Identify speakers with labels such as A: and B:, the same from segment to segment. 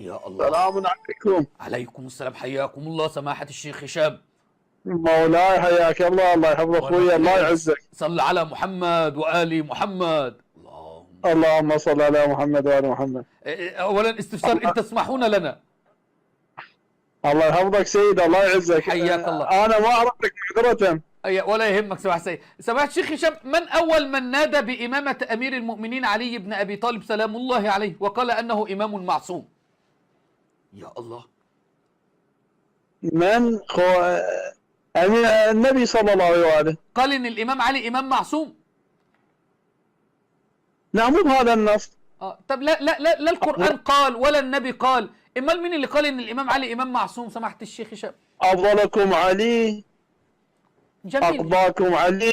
A: يا الله.
B: سلام عليكم.
A: عليكم السلام، حياكم الله سماحة الشيخ هشام.
B: مولاي حياك الله، الله يحفظ اخوي، الله يعزك.
A: صل على محمد وآل محمد.
B: اللهم صل على محمد وآل محمد.
A: أولا استفسار، إن تسمحون لنا.
B: الله يحفظك سيد، الله يعزك.
A: حياك الله.
B: أنا ما أعرفك معذرة.
A: ولا يهمك سماحة السيد. سماحة الشيخ هشام، من أول من نادى بإمامة أمير المؤمنين علي بن أبي طالب سلام الله عليه وقال أنه إمام معصوم؟ يا الله.
B: من النبي صلى الله عليه وآله
A: قال إن الإمام علي إمام معصوم.
B: لا، مو بهذا النص.
A: طب لا القرآن قال ولا النبي قال. امال مين اللي قال ان الامام علي امام معصوم سماحة الشيخ هشام؟
B: افضلكم علي.
A: جميل.
B: اقضاكم علي.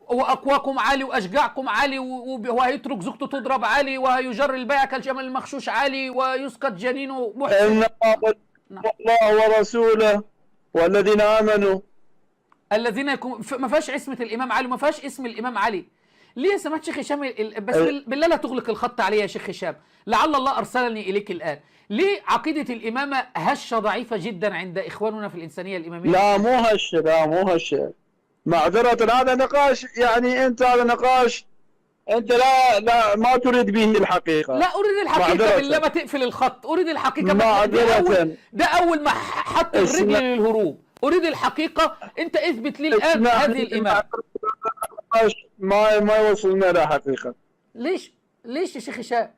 A: واقواكم علي واشجعكم علي، وهيترك زوجته تضرب علي، وهيجر البيع كالجمل المخشوش علي، ويسقط جنينه محسن.
B: ان الله ورسوله والذين امنوا.
A: الذين يكون ما فيهاش اسمة الامام علي وما فيهاش اسم الامام علي. ليه يا سماحة الشيخ هشام؟ بس بالله لا تغلق الخط علي يا شيخ هشام، لعل الله ارسلني اليك الان. ليه عقيدة الامامة هشة ضعيفة جدا عند اخواننا في الانسانية الامامية؟
B: لا مو هشة، لا مو هشة، معذرة. هذا نقاش، يعني انت هذا نقاش انت لا ما تريد به الحقيقة.
A: لا اريد الحقيقة، بالله ما تقفل الخط. اريد الحقيقة. ده اول ما حط الرجل للهروب. اريد الحقيقة. انت اثبت لي الان هذه الامامة.
B: ما يوصلنا الى حقيقة.
A: ليش يا شيخ هشام؟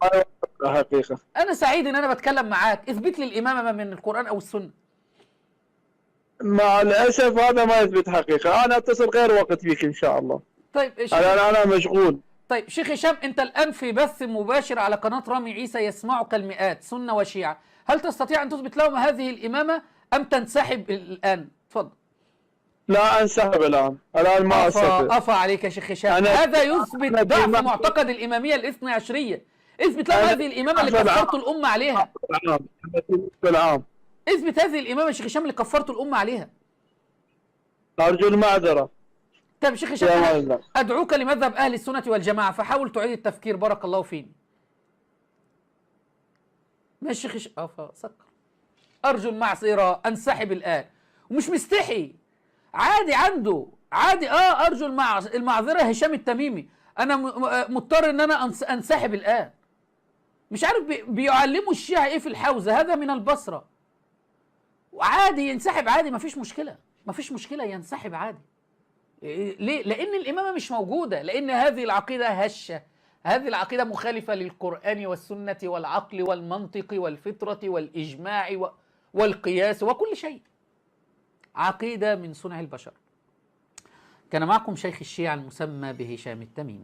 B: ما يوصلنا حقيقة.
A: انا سعيد ان انا بتكلم معاك. اثبت لي الامامة من القرآن او السنة.
B: مع الاسف هذا ما يثبت حقيقة. انا اتصل غير وقت بك ان شاء الله.
A: طيب
B: انا مشغول.
A: طيب شيخ هشام، انت الان في بث مباشر على قناة رامي عيسى يسمعك المئات سنة وشيعة. هل تستطيع ان تثبت لهم هذه الامامة ام تنسحب الان؟ تفضل.
B: لا انسحب الان ما استطيع.
A: افا عليك يا شيخ هشام. هذا يثبت ضعف معتقد الامامية الاثنى عشرية. اثبت لهم هذه الامامة اللي كفرت الامة عليها. اثبت هذه الامامة يا شيخ هشام اللي كفرت الامة عليها.
B: ارجو المعذرة.
A: طيب شيخ هشام، ادعوك لمذهب اهل السنة والجماعة، فحاول تعيد التفكير بارك الله فيني. ماشي شيخ هشام. سكر. ارجو المعذرة، انسحب الان. ومش مستحي، عادي عنده، عادي. ارجو المعذرة هشام التميمي. انا مضطر ان انا انسحب الان. مش عارف بيعلموا الشيعة ايه في الحوزة. هذا من البصرة. وعادي ينسحب عادي، مفيش مشكلة ينسحب عادي. ليه؟ لأن الإمامة مش موجودة، لأن هذه العقيدة هشة. هذه العقيدة مخالفة للقرآن والسنة والعقل والمنطق والفطرة والإجماع والقياس وكل شيء. عقيدة من صنع البشر. كان معكم شيخ الشيعة المسمى بهشام التميمي.